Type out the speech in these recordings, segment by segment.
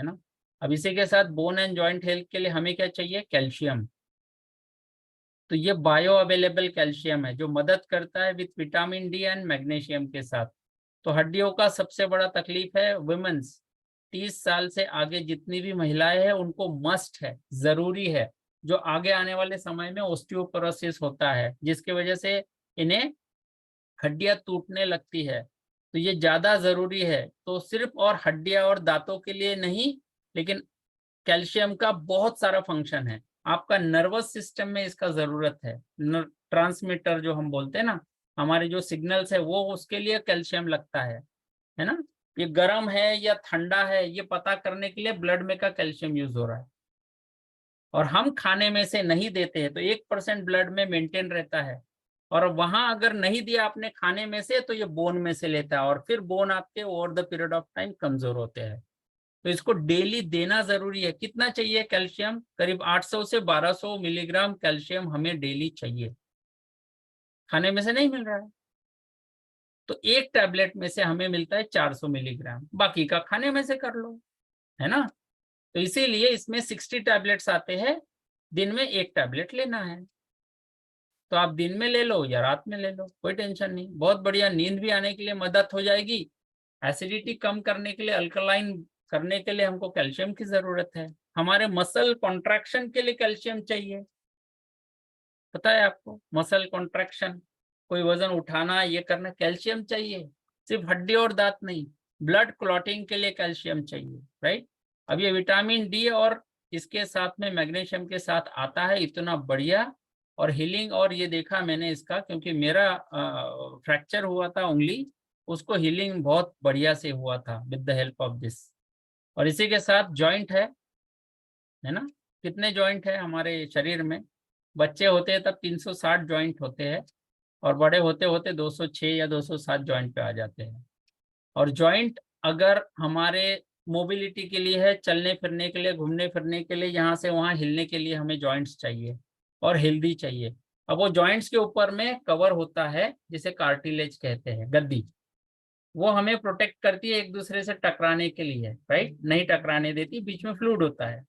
है ना। अब इसी के साथ बोन एंड जॉइंट हेल्थ के लिए हमें क्या चाहिए, कैल्शियम। तो ये बायो अवेलेबल कैल्शियम है जो मदद करता है with vitamin D and magnesium के साथ। तो हड्डियों का सबसे बड़ा तकलीफ है वुमेन्स, 30 साल से आगे जितनी भी महिलाएं हैं उनको मस्ट है, जरूरी है, जो आगे आने वाले समय में ऑस्टियोपोरोसिस होता है जिसकी वजह से इन्हें हड्डियां टूटने लगती है। तो ये ज्यादा जरूरी है। तो सिर्फ और हड्डियां और दांतों के लिए नहीं, लेकिन कैल्शियम का बहुत सारा फंक्शन है। आपका नर्वस सिस्टम में इसका जरूरत है। ट्रांसमीटर जो हम बोलते हैं ना, हमारे जो सिग्नल्स है वो, उसके लिए कैल्शियम लगता है ना। ये गर्म है या ठंडा है ये पता करने के लिए ब्लड में का कैल्शियम यूज हो रहा है। और हम खाने में से नहीं देते हैं तो 1% ब्लड में मेंटेन रहता है। और वहां अगर नहीं दिया आपने खाने में से तो ये बोन में से लेता है, और फिर बोन आपके over the period of time कमजोर होते हैं। तो इसको डेली देना जरूरी है। कितना चाहिए कैल्शियम, करीब 800 से 1200 मिलीग्राम कैल्शियम हमें डेली चाहिए। खाने में से नहीं मिल रहा है तो एक टैबलेट में से हमें मिलता है 400 मिलीग्राम, बाकी का खाने में से कर लो, है ना। तो इसीलिए इसमें 60 टैबलेट्स आते हैं, दिन में एक टैबलेट लेना है। तो आप दिन में ले लो या रात में ले लो, कोई टेंशन नहीं। बहुत बढ़िया, नींद भी आने के लिए मदद हो जाएगी। एसिडिटी कम करने के लिए, अल्कलाइन करने के लिए हमको कैल्शियम की जरूरत है। हमारे मसल कॉन्ट्रैक्शन के लिए कैल्शियम चाहिए, पता है आपको, मसल कॉन्ट्रैक्शन, कोई वजन उठाना, ये करना, कैल्शियम चाहिए। सिर्फ हड्डी और दांत नहीं, ब्लड क्लॉटिंग के लिए कैल्शियम चाहिए, राइट। अब ये विटामिन डी और इसके साथ में मैग्नीशियम के साथ आता है, इतना बढ़िया। और हीलिंग, और ये देखा मैंने इसका, क्योंकि मेरा फ्रैक्चर हुआ था उंगली, उसको हीलिंग बहुत बढ़िया से हुआ था with the help of this. और इसी के साथ जॉइंट है ना। कितने जॉइंट है हमारे शरीर में, बच्चे होते हैं तब 360 जॉइंट होते हैं, और बड़े होते होते 206 या 207 जॉइंट पे आ जाते हैं। और जॉइंट अगर हमारे मोबिलिटी के लिए है, चलने फिरने के लिए, घूमने फिरने के लिए, यहाँ से वहाँ हिलने के लिए हमें जॉइंट्स चाहिए, और हेल्दी चाहिए। अब वो जॉइंट्स के ऊपर में कवर होता है जिसे कार्टिलेज कहते हैं, गद्दी, वो हमें प्रोटेक्ट करती है एक दूसरे से टकराने के लिए, राइट, नहीं टकराने देती, बीच में फ्लूइड होता है।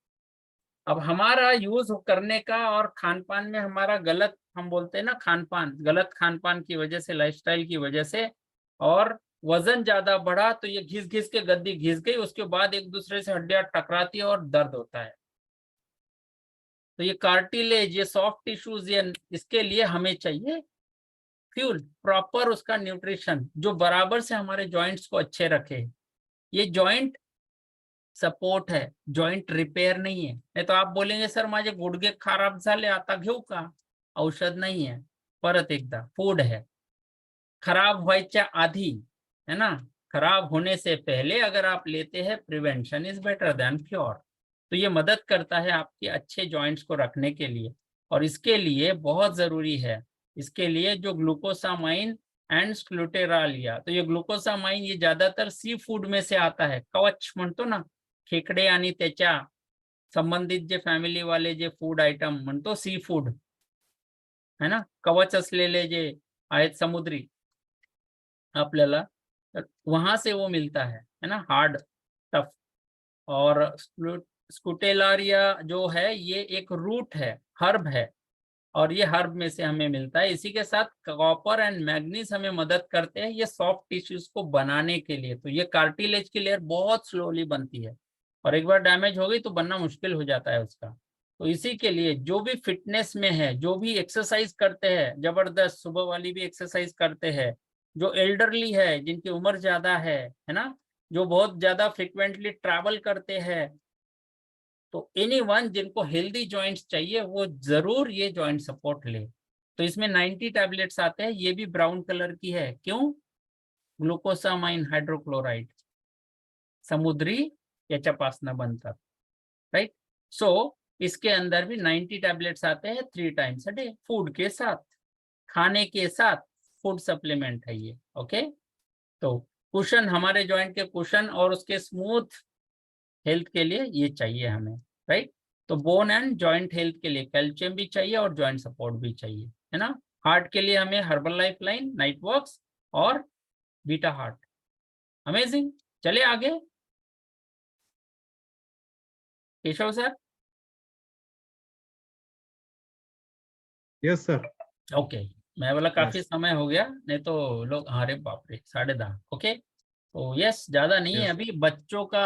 अब हमारा यूज करने का और खान पान में हमारा गलत, हम बोलते हैं ना खान पान, गलत खान पान की वजह से, लाइफस्टाइल की वजह से, और वजन ज्यादा बढ़ा तो ये घिस घिस के गद्दी घिस गई, उसके बाद एक दूसरे से हड्डियां टकराती है और दर्द होता है। तो ये कार्टिलेज, ये सॉफ्ट टिश्यूज, ये इसके लिए हमें चाहिए फ्यूल, प्रॉपर उसका न्यूट्रिशन जो बराबर से हमारे जॉइंट्स को अच्छे रखे। ये जॉइंट सपोर्ट है, जॉइंट रिपेयर नहीं है। नहीं तो आप बोलेंगे सर माझे गुडघे खराब झाले आता घेऊ का, औषध नाही आहे, परत एकदा फूड है। खराब व्हायच्या आधी, है ना, खराब होने से पहले अगर आप लेते हैं, prevention is better than cure. तो ये मदद करता है आपके अच्छे जॉइंट्स को रखने के लिए। और इसके लिए बहुत जरूरी है, इसके लिए जो ग्लूकोसामाइन एंड स्क्लूटेरालिया, तो ये ग्लूकोसामाइन ये ज्यादातर सी फूड में से आता है, कवच म्हणतो ना, खेकडे आणि त्याच्या संबंधित जे फॅमिली वाले जे फूड आयटम म्हणतो, सी फूड, है ना, कवच असलेले जे आहेत समुद्री आपल्याला, तर वहां से वो मिलता है ना, हार्ड टफ। और स्कुटेलारिया जो है ये एक रूट है, हर्ब है, और ये हर्ब में से हमें मिलता है। इसी के साथ कॉपर एंड मैग्नीज हमें मदद करते हैं ये सॉफ्ट टिश्यूज को बनाने के लिए। तो ये कार्टिलेज की लेयर बहुत स्लोली बनती है, और एक बार डैमेज हो गई तो बनना मुश्किल हो जाता है उसका। तो इसी के लिए जो भी फिटनेस में है, जो भी एक्सरसाइज करते हैं, जबरदस्त सुबह वाली भी एक्सरसाइज करते हैं, जो एल्डरली है, जिनकी उम्र ज्यादा है ना, जो बहुत ज्यादा फ्रिक्वेंटली ट्रैवल करते हैं, तो एनीवन जिनको हेल्दी जॉइंट्स चाहिए वो जरूर ये जॉइंट सपोर्ट ले। तो इसमें 90 टैबलेट्स आते हैं, ये भी ब्राउन कलर की है, क्यों, ग्लुकोसामाइन हाइड्रोक्लोराइड समुद्री याच्यापासून बनतात, राइट। सो इसके अंदर भी 90 टैबलेट्स आते हैं 3 टाइम्स अ डे, फूड के साथ, खाने के साथ, फूड सप्लीमेंट है ये, ओके। तो कुशन, हमारे जॉइंट के कुशन और उसके स्मूथ हेल्थ के लिए ये चाहिए हमें, राइट। तो बोन एंड जॉइंट हेल्थ के लिए कैल्शियम भी चाहिए और जॉइंट सपोर्ट भी चाहिए, है ना। हार्ट के लिए हमें हर्बल लाइफ लाइन, नाइट वॉक्स और बीटा हार्ट। अमेजिंग। चले आगे। Keshav sir? Yes sir. Okay, मैं बोला काफी यस समय हो गया, नहीं तो लोग, अरे बाप रे 10:30। ओके, तो यस, ज्यादा नहीं है यस। अभी बच्चों का